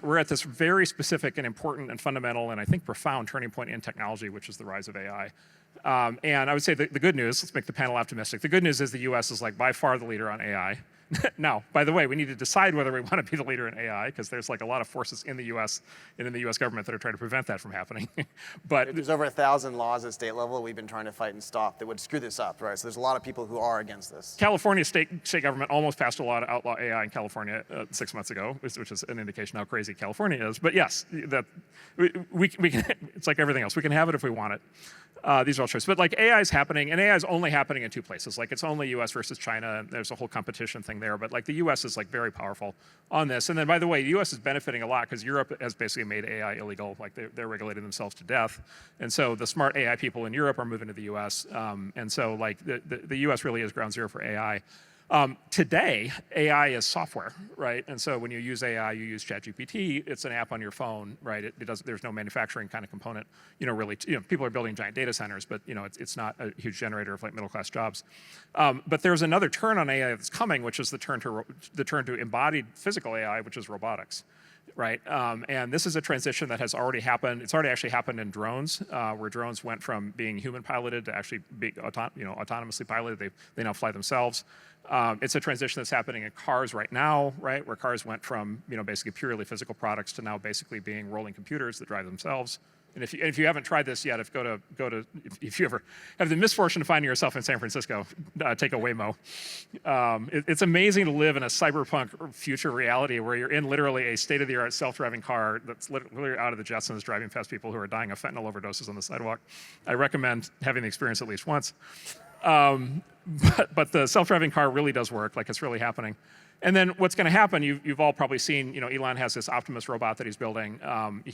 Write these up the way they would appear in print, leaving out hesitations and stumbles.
we're at this very specific and important and fundamental and I think profound turning point in technology, which is the rise of AI. And I would say the good news, let's make the panel optimistic. The good news is the US is like by far the leader on AI. Now, by the way, we need to decide whether we want to be the leader in AI, because there's like a lot of forces in the US and in the US government that are trying to prevent that from happening. But there's over 1,000 laws at state level we've been trying to fight and stop that would screw this up, right? So there's a lot of people who are against this. California state government almost passed a law to outlaw AI in California 6 months ago, which is an indication how crazy California is. But yes, that we can, it's like everything else. We can have it if we want it. These are all choices. But like AI is happening, and AI is only happening in two places. Like it's only US versus China, and there's a whole competition thing there. But like the US is like very powerful on this. And then by the way, the US is benefiting a lot because Europe has basically made AI illegal. Like they're regulating themselves to death. And so the smart AI people in Europe are moving to the US. And so like the US really is ground zero for AI. Today, AI is software, right? And so when you use AI, you use ChatGPT. It's an app on your phone, right? It doesn't. There's no manufacturing kind of component, really. People are building giant data centers, but it's not a huge generator of like middle-class jobs. But there's another turn on AI that's coming, which is the turn to embodied physical AI, which is robotics. Right, and this is a transition that has already happened. It's already actually happened in drones, where drones went from being human piloted to actually being autonomously piloted. They now fly themselves. It's a transition that's happening in cars right now, right, where cars went from basically purely physical products to now basically being rolling computers that drive themselves. And if you haven't tried this yet, if you ever have the misfortune of finding yourself in San Francisco, take a Waymo. It's amazing to live in a cyberpunk future reality where you're in literally a state-of-the-art self-driving car that's literally out of the Jetsons driving past people who are dying of fentanyl overdoses on the sidewalk. I recommend having the experience at least once. But the self-driving car really does work, like it's really happening. And then what's going to happen, you've all probably seen, Elon has this Optimus robot that he's building,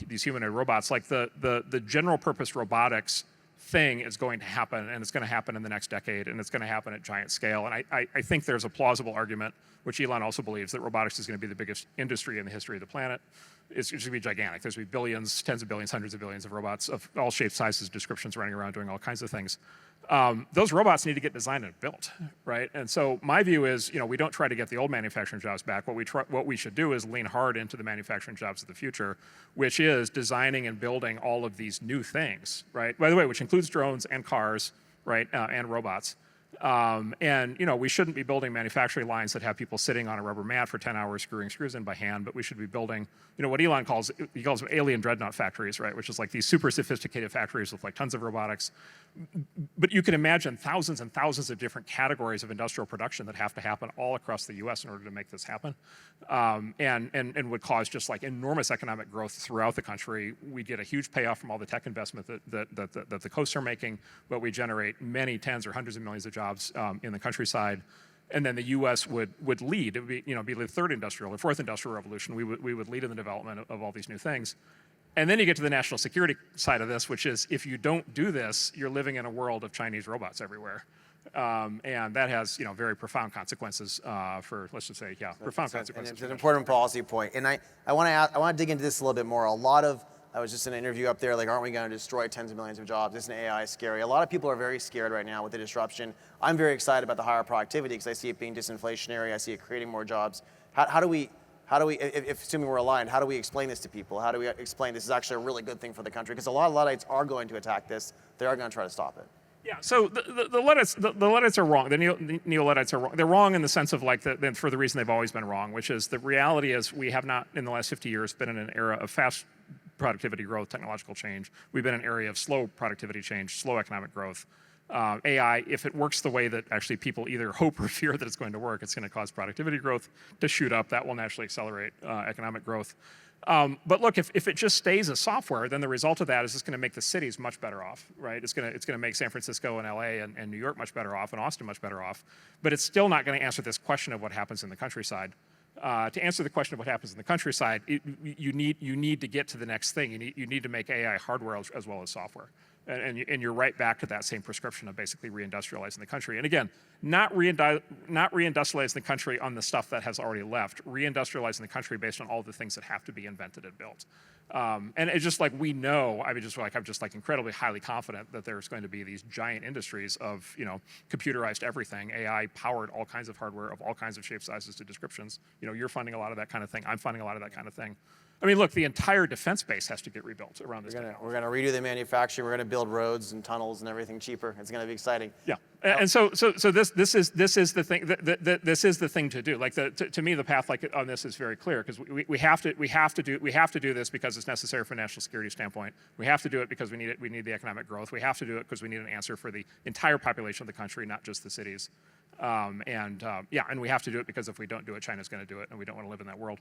these humanoid robots. Like the general purpose robotics thing is going to happen, and it's going to happen in the next decade, and it's going to happen at giant scale. And I think there's a plausible argument, which Elon also believes, that robotics is going to be the biggest industry in the history of the planet. It's going to be gigantic. There's going to be billions, tens of billions, hundreds of billions of robots of all shapes, sizes, descriptions running around doing all kinds of things. Those robots need to get designed and built, right? And so my view is, we don't try to get the old manufacturing jobs back. What we should do is lean hard into the manufacturing jobs of the future, which is designing and building all of these new things, right? By the way, which includes drones and cars, right, and robots. And we shouldn't be building manufacturing lines that have people sitting on a rubber mat for 10 hours screwing screws in by hand, but we should be building, what Elon calls them alien dreadnought factories, right? Which is like these super sophisticated factories with like tons of robotics. But you can imagine thousands and thousands of different categories of industrial production that have to happen all across the US in order to make this happen. And would cause just like enormous economic growth throughout the country. We get a huge payoff from all the tech investment that the coasts are making, but we generate many tens or hundreds of millions of jobs in the countryside. And then the U.S. would lead. It would be, be the third industrial or fourth industrial revolution. We would lead in the development of all these new things. And then you get to the national security side of this, which is if you don't do this, you're living in a world of Chinese robots everywhere. And that has, very profound consequences for, let's just say, profound consequences. And it's an important policy point. And I want to dig into this a little bit more. I was just in an interview up there, like, aren't we going to destroy tens of millions of jobs? Isn't AI scary? A lot of people are very scared right now with the disruption. I'm very excited about the higher productivity because I see it being disinflationary. I see it creating more jobs. How do we, if assuming we're aligned, how do we explain this to people? How do we explain this is actually a really good thing for the country? Because a lot of Luddites are going to attack this. They are going to try to stop it. Yeah, so the Luddites are wrong. The neo-Luddites are wrong. They're wrong in the sense of for the reason they've always been wrong, which is the reality is we have not, in the last 50 years, been in an era of fast productivity growth, technological change. We've been in an area of slow productivity change, slow economic growth. AI, if it works the way that actually people either hope or fear that it's going to work, it's going to cause productivity growth to shoot up. That will naturally accelerate economic growth. But look, if it just stays as software, then the result of that is it's going to make the cities much better off, right? It's going to make San Francisco and LA and New York much better off and Austin much better off. But it's still not going to answer this question of what happens in the countryside. To answer the question of what happens in the countryside, you need to get to the next thing. You need to make AI hardware as well as software. And you're right back to that same prescription of basically reindustrializing the country. And again, not reindustrializing the country on the stuff that has already left, reindustrializing the country based on all the things that have to be invented and built. And it's just like we know, I'm just like incredibly highly confident that there's going to be these giant industries of, computerized everything, AI powered all kinds of hardware of all kinds of shapes, sizes to descriptions. You're funding a lot of that kind of thing. I'm funding a lot of that kind of thing. I mean, look, the entire defense base has to get rebuilt around this. We're gonna redo the manufacturing. We're gonna build roads and tunnels and everything cheaper. It's gonna be exciting. Yeah, and so this is the thing. This is the thing to do. Like to me, the path like on this is very clear because we have to do this because it's necessary from a national security standpoint. We have to do it because we need it. We need the economic growth. We have to do it because we need an answer for the entire population of the country, not just the cities. And we have to do it because if we don't do it, China's going to do it, and we don't want to live in that world.